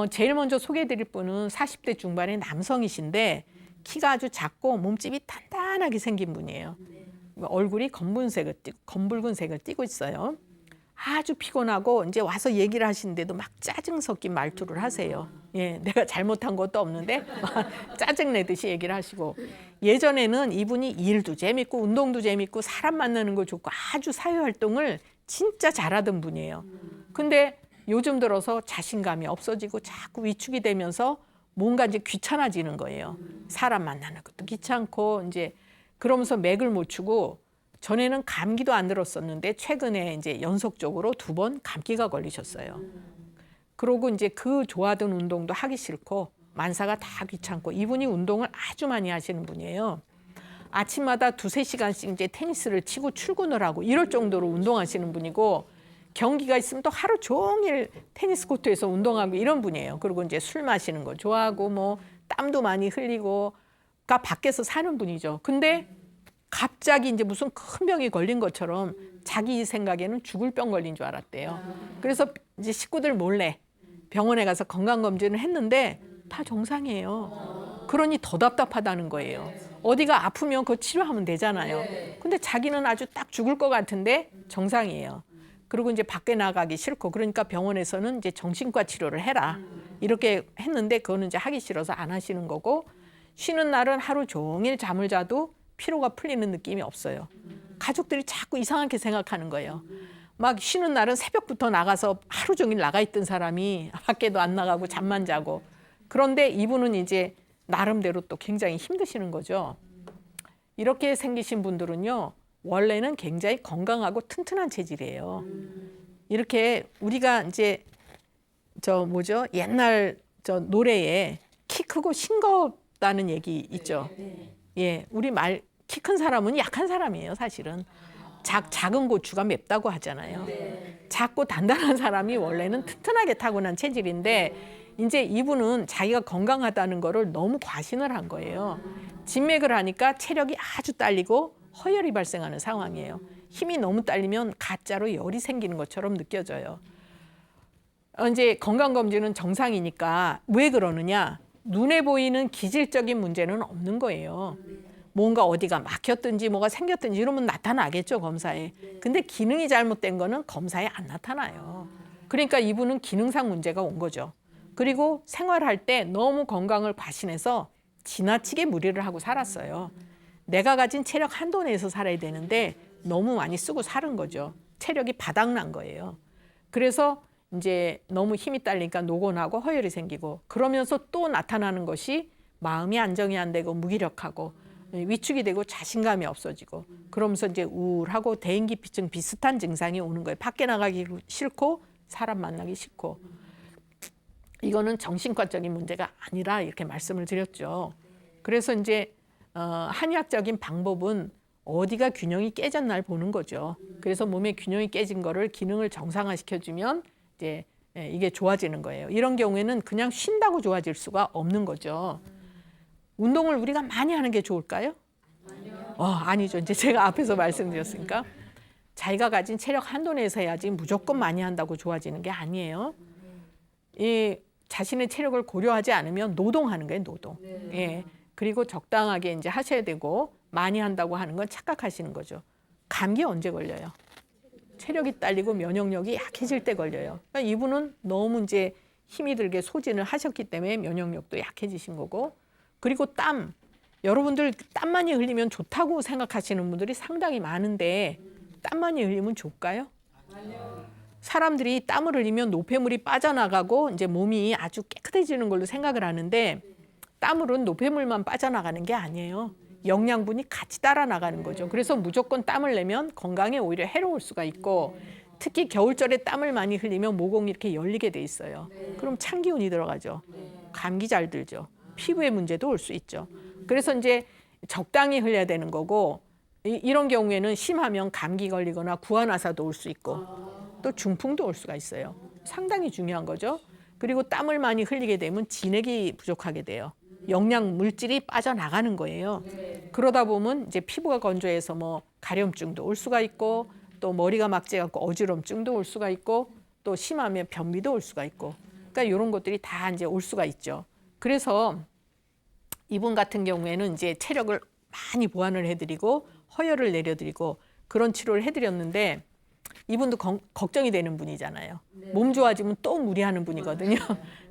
제일 먼저 소개해드릴 분은 40대 중반의 남성이신데 키가 아주 작고 몸집이 단단하게 생긴 분이에요. 얼굴이 검붉은색을 띠고 있어요. 아주 피곤하고 이제 와서 얘기를 하시는데도 막 짜증 섞인 말투를 하세요. 예, 내가 잘못한 것도 없는데 막 짜증 내듯이 얘기를 하시고, 예전에는 이분이 일도 재밌고 운동도 재밌고 사람 만나는 거 좋고 아주 사회활동을 진짜 잘하던 분이에요. 근데 요즘 들어서 자신감이 없어지고 자꾸 위축이 되면서 뭔가 이제 귀찮아지는 거예요. 사람 만나는 것도 귀찮고 이제 그러면서 맥을 못 추고, 전에는 감기도 안 들었었는데 최근에 이제 연속적으로 2번 감기가 걸리셨어요. 그러고 이제 그 좋아하던 운동도 하기 싫고 만사가 다 귀찮고, 이분이 운동을 아주 많이 하시는 분이에요. 아침마다 2~3시간씩 이제 테니스를 치고 출근을 하고 이럴 정도로 운동하시는 분이고, 경기가 있으면 또 하루 종일 테니스 코트에서 운동하고 이런 분이에요. 그리고 이제 술 마시는 거 좋아하고 뭐 땀도 많이 흘리고, 그러니까 밖에서 사는 분이죠. 근데 갑자기 이제 무슨 큰 병이 걸린 것처럼 자기 생각에는 죽을 병 걸린 줄 알았대요. 그래서 이제 식구들 몰래 병원에 가서 건강검진을 했는데 다 정상이에요. 그러니 더 답답하다는 거예요. 어디가 아프면 그거 치료하면 되잖아요. 근데 자기는 아주 딱 죽을 것 같은데 정상이에요. 그리고 이제 밖에 나가기 싫고, 그러니까 병원에서는 이제 정신과 치료를 해라 이렇게 했는데, 그거는 이제 하기 싫어서 안 하시는 거고, 쉬는 날은 하루 종일 잠을 자도 피로가 풀리는 느낌이 없어요. 가족들이 자꾸 이상하게 생각하는 거예요. 막 쉬는 날은 새벽부터 나가서 하루 종일 나가 있던 사람이 밖에도 안 나가고 잠만 자고. 그런데 이분은 이제 나름대로 또 굉장히 힘드시는 거죠. 이렇게 생기신 분들은요, 원래는 굉장히 건강하고 튼튼한 체질이에요. 이렇게 우리가 이제 옛날 노래에 키 크고 싱겁다는 얘기 있죠. 예, 우리 키 큰 사람은 약한 사람이에요, 사실은. 작은 고추가 맵다고 하잖아요. 작고 단단한 사람이 원래는 튼튼하게 타고난 체질인데, 이제 이분은 자기가 건강하다는 거를 너무 과신을 한 거예요. 진맥을 하니까 체력이 아주 딸리고 허열이 발생하는 상황이에요. 힘이 너무 딸리면 가짜로 열이 생기는 것처럼 느껴져요. 이제 건강검진은 정상이니까 왜 그러느냐? 눈에 보이는 기질적인 문제는 없는 거예요. 뭔가 어디가 막혔든지 뭐가 생겼든지 이러면 나타나겠죠, 검사에. 근데 기능이 잘못된 거는 검사에 안 나타나요. 그러니까 이분은 기능상 문제가 온 거죠. 그리고 생활할 때 너무 건강을 과신해서 지나치게 무리를 하고 살았어요. 내가 가진 체력 한도 내에서 살아야 되는데 너무 많이 쓰고 사는 거죠. 체력이 바닥난 거예요. 그래서 이제 너무 힘이 딸리니까 노곤하고 허열이 생기고, 그러면서 또 나타나는 것이 마음이 안정이 안 되고 무기력하고 위축이 되고 자신감이 없어지고, 그러면서 이제 우울하고 대인기피증 비슷한 증상이 오는 거예요. 밖에 나가기 싫고 사람 만나기 싫고. 이거는 정신과적인 문제가 아니라 이렇게 말씀을 드렸죠. 그래서 이제 한의학적인 방법은 어디가 균형이 깨졌나를 보는 거죠. 그래서 몸의 균형이 깨진 거를 기능을 정상화시켜주면 이제 이게 좋아지는 거예요. 이런 경우에는 그냥 쉰다고 좋아질 수가 없는 거죠. 운동을 우리가 많이 하는 게 좋을까요? 아니죠. 이제 제가 앞에서 말씀드렸으니까 자기가 가진 체력 한도 내에서 해야지 무조건 많이 한다고 좋아지는 게 아니에요. 이 자신의 체력을 고려하지 않으면 노동하는 거예요, 노동. 예. 그리고 적당하게 이제 하셔야 되고, 많이 한다고 하는 건 착각하시는 거죠. 감기 언제 걸려요? 체력이 딸리고 면역력이 약해질 때 걸려요. 그러니까 이분은 너무 이제 힘이 들게 소진을 하셨기 때문에 면역력도 약해지신 거고, 그리고 땀. 여러분들 땀 많이 흘리면 좋다고 생각하시는 분들이 상당히 많은데, 땀 많이 흘리면 좋을까요? 사람들이 땀을 흘리면 노폐물이 빠져나가고 이제 몸이 아주 깨끗해지는 걸로 생각을 하는데, 땀물은 노폐물만 빠져나가는 게 아니에요. 영양분이 같이 따라 나가는 거죠. 그래서 무조건 땀을 내면 건강에 오히려 해로울 수가 있고, 특히 겨울철에 땀을 많이 흘리면 모공이 이렇게 열리게 돼 있어요. 그럼 찬 기운이 들어가죠. 감기 잘 들죠. 피부에 문제도 올 수 있죠. 그래서 이제 적당히 흘려야 되는 거고, 이런 경우에는 심하면 감기 걸리거나 구안화사도 올 수 있고 또 중풍도 올 수가 있어요. 상당히 중요한 거죠. 그리고 땀을 많이 흘리게 되면 진액이 부족하게 돼요. 영양 물질이 빠져나가는 거예요. 그러다 보면 이제 피부가 건조해서 뭐 가려움증도 올 수가 있고, 또 머리가 막지 않고 어지럼증도 올 수가 있고, 또 심하면 변비도 올 수가 있고, 그러니까 이런 것들이 다 이제 올 수가 있죠. 그래서 이분 같은 경우에는 이제 체력을 많이 보완을 해드리고 허혈을 내려드리고 그런 치료를 해드렸는데 이분도 걱정이 되는 분이잖아요. 몸 좋아지면 또 무리하는 분이거든요.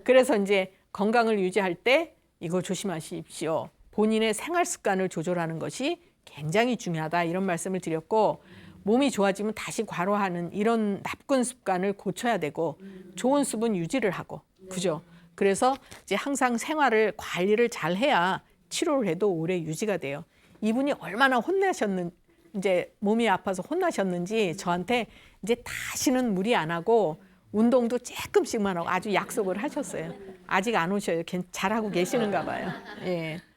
그래서 이제 건강을 유지할 때 이거 조심하십시오. 본인의 생활 습관을 조절하는 것이 굉장히 중요하다 이런 말씀을 드렸고 몸이 좋아지면 다시 과로하는 이런 나쁜 습관을 고쳐야 되고 좋은 습은 유지를 하고 그죠? 그래서 이제 항상 생활을 관리를 잘 해야 치료를 해도 오래 유지가 돼요. 이분이 얼마나 혼나셨는 이제 몸이 아파서 혼나셨는지 저한테 이제 다시는 무리 안 하고 운동도 조금씩만 하고 아주 약속을 하셨어요. 아직 안 오셔요. 잘하고 계시는가 봐요. 예.